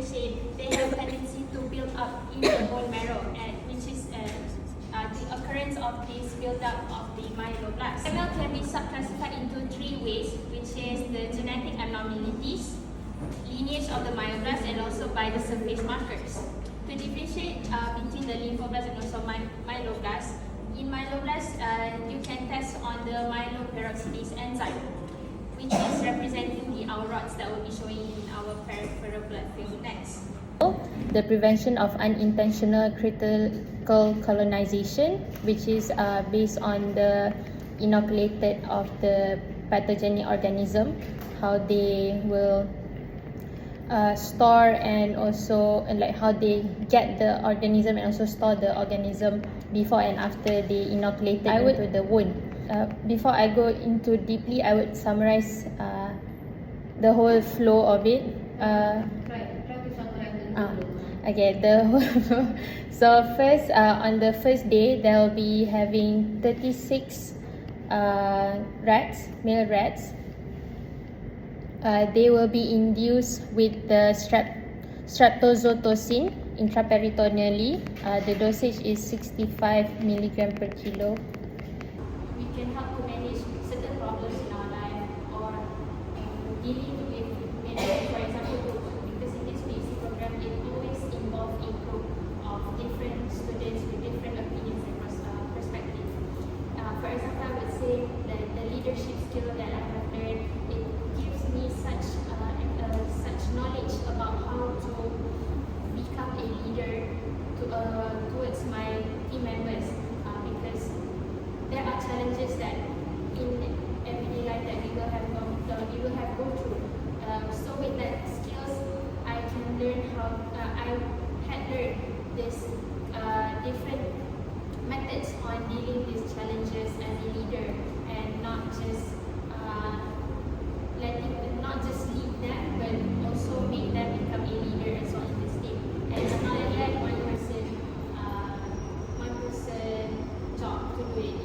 differentiate, they have tendency to build up in the bone marrow, which is the occurrence of this build-up of the myeloblasts. ML can be subclassified into three ways, which is the genetic abnormalities, lineage of the myeloblasts, and also by the surface markers. To differentiate between the lymphoblasts and also myeloblasts, in myeloblasts, you can test on the myeloperoxidase enzyme, which is representing the rods that will be showing in our peripheral blood film next. The prevention of unintentional critical colonization, which is based on the inoculated of the pathogenic organism, how they will store and also like how they get the organism and also store the organism before and after they inoculate it into the wound. Before I go into deeply, I would summarize the whole flow of it. Okay, the whole flow. So first, on the first day, they'll be having 36 rats, male rats. They will be induced with the streptozotocin intraperitoneally. The dosage is 65 milligram per kilo. We can help to manage certain problems in our life or dealing with many, for example, because in this PEC program, it always involves a group of different students with different opinions and perspectives. For example, I would say that the leadership skill that I have learned, it gives me such knowledge about how to become a leader towards my team members, because there are challenges that in everyday life that we will have go through. So with that skills, I can learn how I had learned this different methods on dealing with challenges as a leader, and not just lead them, but also make them become a leader as well in this team. And it's not like one person job to do it.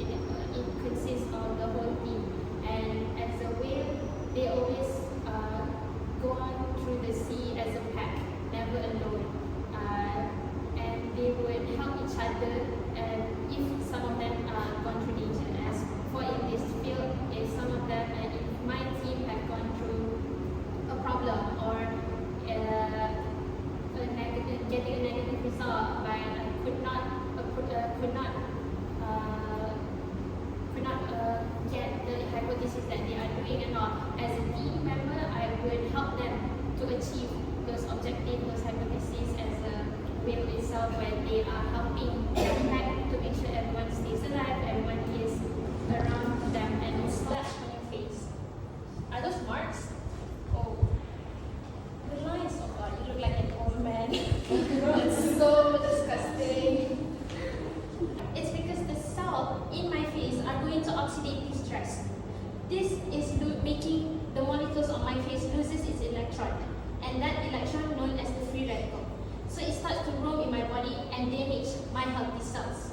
It consists of the whole team. And as a whale, they always go on through the sea as a pack, never alone. And they would help each other. And if some of them are gone through danger, as for in this field, if some of them, if my team have gone through a problem or getting a negative result, but could not get the hypothesis that they are doing and all. As a team member, I would help them to achieve those objectives, those hypotheses as a whale itself, where they are helping them to make sure everyone stays alive, everyone is around them, and it's flash on your face. Are those marks? Oh, the lines. Oh God, you look like an old man. It's so disgusting. It's because the cells in my face are going to oxidative stress. This is making the molecules on my face loses its electron, and that electron known as the free radical. So it starts to roam in my body and damage my healthy cells.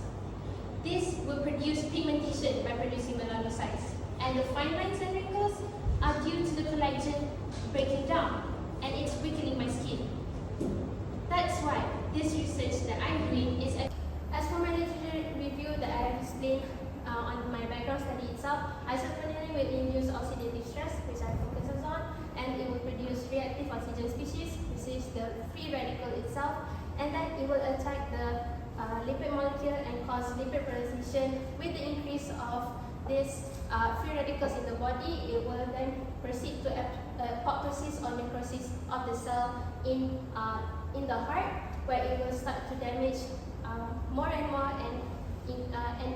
This will produce pigmentation by producing melanocytes, and the fine lines and wrinkles are due to the collagen breaking down, and it's weakening my skin. That's why this research that I'm doing is. As for my literature review that I have displayed on my background study itself, isoprenylene will induce oxidative stress, which I focus on, and it will produce reactive oxygen species, which is the free radical itself, and then it will attack the lipid molecule and cause lipid polarization. With the increase of these free radicals in the body, it will then proceed to apoptosis or necrosis of the cell in the heart, where it will start to damage more and more, and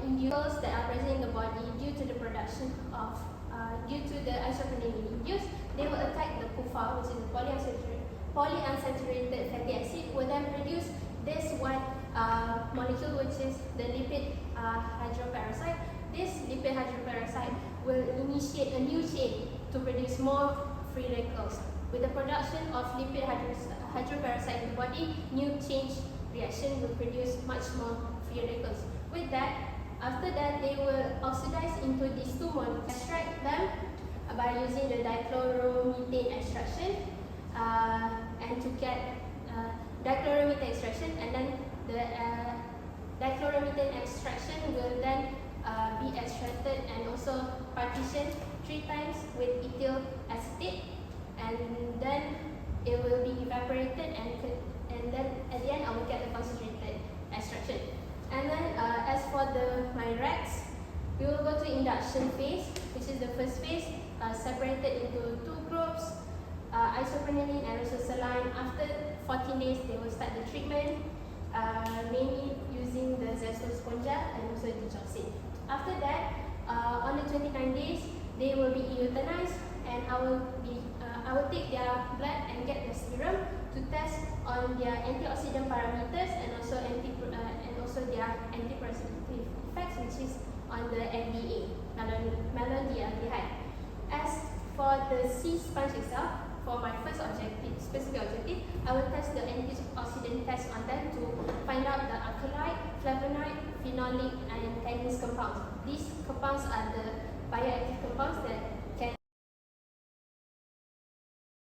induce that are present in the body due to the production of due to the isoprenylene induced. They will attack the PUFA, which is the polyunsaturated fatty acid, will then produce this one molecule, which is the lipid hydroperoxide. This lipid hydroperoxide will initiate a new chain to produce more free radicals. With the production of lipid hydroperoxide in the body, new change reaction will produce much more free radicals. With that, after that, they will oxidize into these two molecules. Extract them by using the dichloromethane extraction, and to get dichloromethane extraction, and then the dichloromethane extraction will then be extracted and also partitioned 3 times with ethyl acetate, and then it will be evaporated, and then at the end I will get the concentrated extraction. And then as for my racks, we will go to induction phase, which is the first phase, separated into 2 groups, isoprenylene and also saline. After 14 days, they will start the treatment, mainly using the zestosponja and also digoxin. After that, on the 29 days, they will be euthanized, and I will take their blood and get the serum to test on their antioxidant parameters and also their antiparasitic effects, which is on the MDA, malondialdehyde. As for the C sponge itself, for my first specific objective, I will test the antioxidant test on them to find out the alkaloid, flavonoid, phenolic, and tannins compounds. These compounds are the bioactive compounds that